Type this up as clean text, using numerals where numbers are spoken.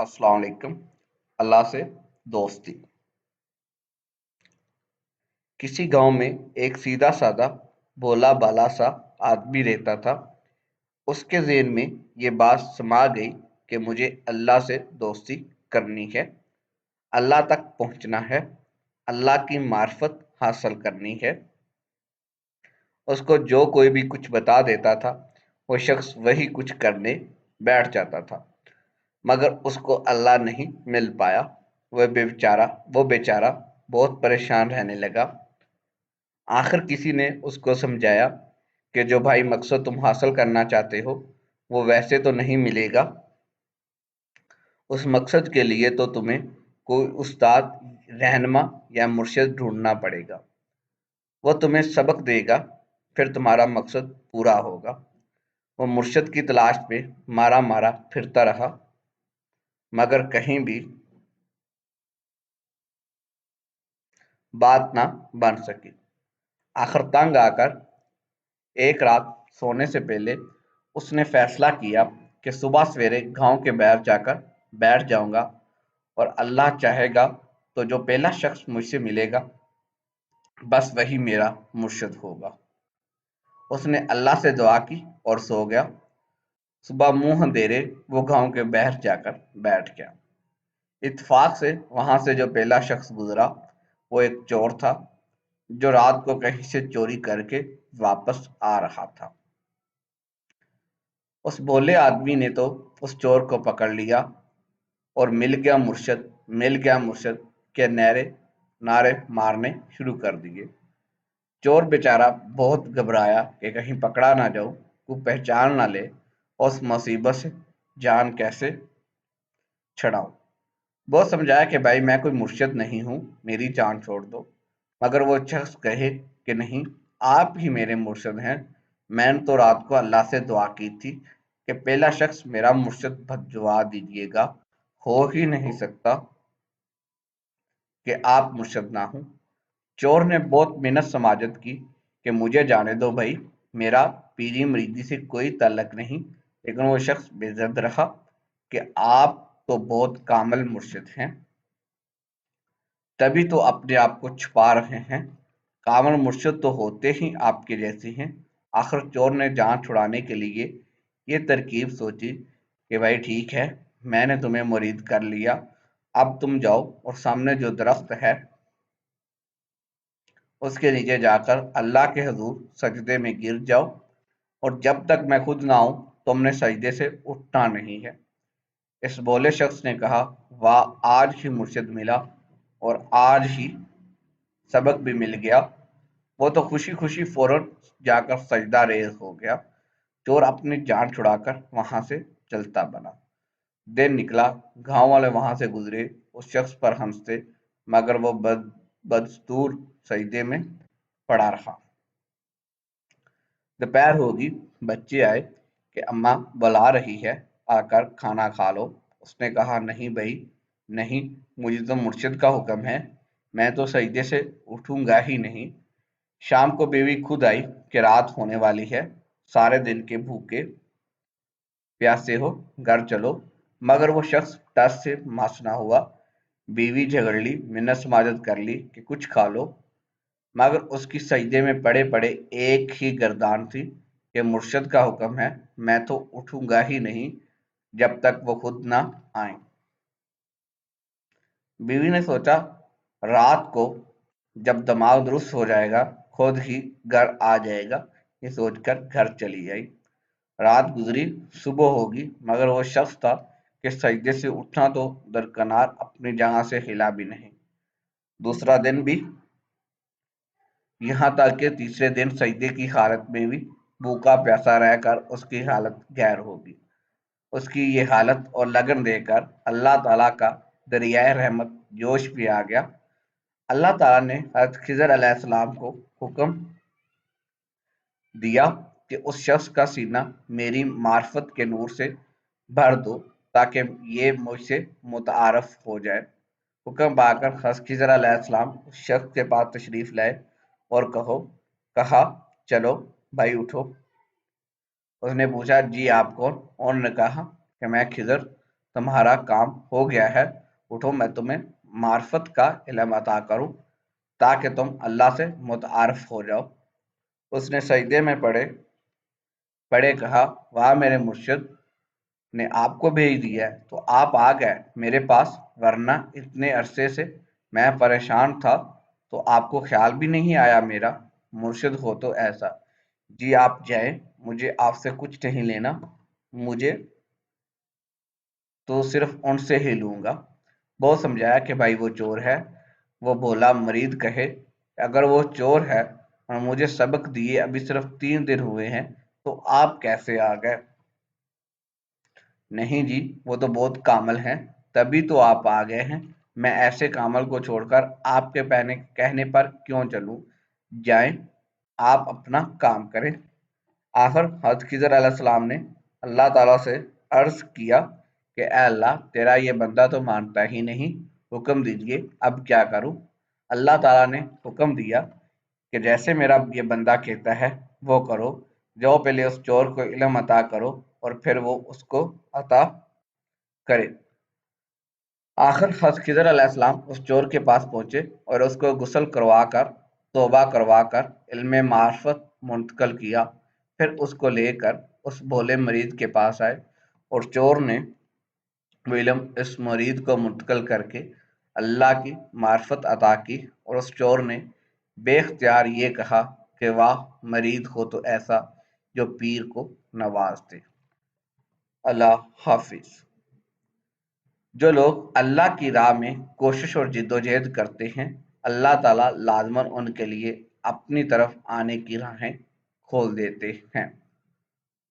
अस्सलाम वालेकुम। अल्लाह से दोस्ती। किसी गांव में एक सीधा साधा भोला भाला सा आदमी रहता था। उसके ज़हन में ये बात समा गई कि मुझे अल्लाह से दोस्ती करनी है, अल्लाह तक पहुंचना है, अल्लाह की मार्फत हासिल करनी है। उसको जो कोई भी कुछ बता देता था, वो शख्स वही कुछ करने बैठ जाता था, मगर उसको अल्लाह नहीं मिल पाया। वो बेचारा बहुत परेशान रहने लगा। आखिर किसी ने उसको समझाया कि जो भाई मकसद तुम हासिल करना चाहते हो, वो वैसे तो नहीं मिलेगा। उस मकसद के लिए तो तुम्हें कोई उस्ताद, रहनुमा या मुर्शिद ढूंढना पड़ेगा। वो तुम्हें सबक देगा, फिर तुम्हारा मकसद पूरा होगा। वो मुर्शिद की तलाश में मारा मारा फिरता रहा, मगर कहीं भी बात ना बन सकी। आखिर तंग आकर एक रात सोने से पहले उसने फैसला किया कि सुबह सवेरे गांव के बाहर जाकर बैठ जाऊंगा, और अल्लाह चाहेगा तो जो पहला शख्स मुझसे मिलेगा, बस वही मेरा मुर्शिद होगा। उसने अल्लाह से दुआ की और सो गया। सुबह मुंह अंधेरे वो गांव के बाहर जाकर बैठ गया। इत्तेफाक से वहां से जो पहला शख्स गुजरा, वो एक चोर था, जो रात को कहीं से चोरी करके वापस आ रहा था। उस भोले आदमी ने तो उस चोर को पकड़ लिया और मिल गया मुर्शद के नारे नारे मारने शुरू कर दिए। चोर बेचारा बहुत घबराया कि कहीं पकड़ा ना जाऊं, कोई पहचान ना ले, और उस मुसीबत से जान कैसे छड़ाऊं। बहुत समझाया कि भाई मैं कोई मुर्शिद नहीं हूँ, मेरी जान छोड़ दो, मगर वो शख्स कहे कि नहीं, आप ही मेरे मुर्शिद हैं। मैंने तो रात को अल्लाह से दुआ की थी कि पहला शख्स मेरा मुर्शिद भजवा दीजिएगा। हो ही नहीं सकता कि आप मुर्शिद ना हो। चोर ने बहुत मिन्नत समाजत की कि मुझे जाने दो भाई, मेरा पीरी मरीदी से कोई ताल्लुक नहीं। लेकिन वो शख्स बेइज्जत रहा कि आप तो बहुत कामिल मुर्शिद हैं, तभी तो अपने आप को छुपा रहे हैं। कामिल मुर्शिद तो होते ही आपके जैसे हैं। आखिर चोर ने जान छुड़ाने के लिए ये तरकीब सोची कि भाई ठीक है, मैंने तुम्हें मुरीद कर लिया, अब तुम जाओ और सामने जो दरख्त है उसके नीचे जाकर अल्लाह के हुजूर सजदे में गिर जाओ, और जब तक मैं खुद ना आऊं तुमने सजदे से उठना नहीं है। इस भोले शख्स ने कहा, वाह, आज ही मुर्शिद मिला और आज ही सबक भी मिल गया। वो तो खुशी खुशी फौरन जाकर सजदा रेज हो गया। चोर अपनी जान छुड़ाकर वहां से चलता बना। दिन निकला, गांव वाले वहां से गुजरे, उस शख्स पर हंसते, मगर वो बदस्तूर सजदे में पड़ा रहा। दोपहर होगी, बच्चे आए कि अम्मा बुला रही है, आकर खाना खा लो। उसने कहा, नहीं भाई, नहीं, मुझे तो मुर्शिद का हुक्म है, मैं तो सजदे से उठूंगा ही नहीं। शाम को बीवी खुद आई कि रात होने वाली है, सारे दिन के भूखे प्यासे हो, घर चलो। मगर वो शख्स टस से मस ना हुआ। बीवी झगड़ ली, मिन्नत समाजत कर ली कि कुछ खा लो, मगर उसकी सजदे में पड़े पड़े एक ही गर्दान थी कि मुर्शद का हुक्म है, मैं तो उठूंगा ही नहीं जब तक वो खुद ना आए। बीवी ने सोचा, रात को जब दिमाग दुरुस्त हो जाएगा, खुद ही घर आ जाएगा। ये सोचकर घर चली आई। रात गुजरी, सुबह होगी, मगर वो शख्स था कि सजदे से उठना तो दरकनार अपनी जगह से हिला भी नहीं। दूसरा दिन भी, यहाँ तक कि तीसरे दिन सजदे की हालत में भी भूखा प्यासा रहकर उसकी हालत गैर होगी। उसकी ये हालत और लगन देखकर अल्लाह ताला का दरियाए रहमत जोश भी आ गया। अल्लाह ताला ने हज़रत खिज़र अलैहिस्सलाम को हुक्म दिया कि उस शख्स का सीना मेरी मार्फत के नूर से भर दो, ताकि ये मुझसे मुतारफ हो जाए। हुक्म पाकर खिज़र अलैहिस्सलाम उस शख्स के पास तशरीफ लाए और कहा, चलो भाई उठो। उसने पूछा, जी आप कौन? उन्होंने कहा कि मैं खिज़र तुम्हारा काम हो गया है, उठो मैं तुम्हें मार्फत का इल्म अता करूं ताकि तुम अल्लाह से मुतारफ हो जाओ। उसने सजदे में पड़े पड़े कहा, वाह मेरे मुर्शिद ने आपको भेज दिया है तो आप आ गए मेरे पास, वरना इतने अरसे से मैं परेशान था तो आपको ख्याल भी नहीं आया मेरा। मुर्शिद हो तो ऐसा, जी आप जाएं, मुझे आपसे कुछ नहीं लेना, मुझे तो सिर्फ उनसे ही लूंगा। बहुत समझाया कि भाई वो चोर है। वो बोला, मरीद कहे अगर वो चोर है और मुझे सबक दिए अभी सिर्फ 3 दिन हुए हैं तो आप कैसे आ गए? नहीं जी, वो तो बहुत कामल हैं, तभी तो आप आ गए हैं। मैं ऐसे कामल को छोड़कर आपके पहने कहने पर क्यों चलूं? जाएं, आप अपना काम करें। आखिर हज़रत खिज़र अलैहिस्सलाम ने अल्लाह ताला से अर्ज़ किया कि ए अल्लाह, तेरा ये बंदा तो मानता ही नहीं, हुक्म दीजिए अब क्या करूं? अल्लाह ताला ने हुक्म दिया कि जैसे मेरा ये बंदा कहता है वो करो। जाओ पहले उस चोर को इल्म अता करो और फिर वो उसको अता करे। आखिर हज़रत खिज़र अलैहिस्सलाम उस चोर के पास पहुंचे और उसको गुस्ल करवाकर तौबा करवाकर इल्म मार्फत मुंतकिल किया। फिर उसको लेकर उस भोले मरीद के पास आए और चोर ने वो इल्म इस मरीद को मुंतकिल करके अल्लाह की मार्फत अता की और उस चोर ने बेख्तियार ये कहा कि वाह मरीद हो तो ऐसा जो पीर को नवाज दे। अल्लाह हाफिज। जो लोग अल्लाह की राह में कोशिश और जिद्दोजहद करते हैं, अल्लाह ताला लाज़मन उनके लिए अपनी तरफ आने की राहें खोल देते हैं।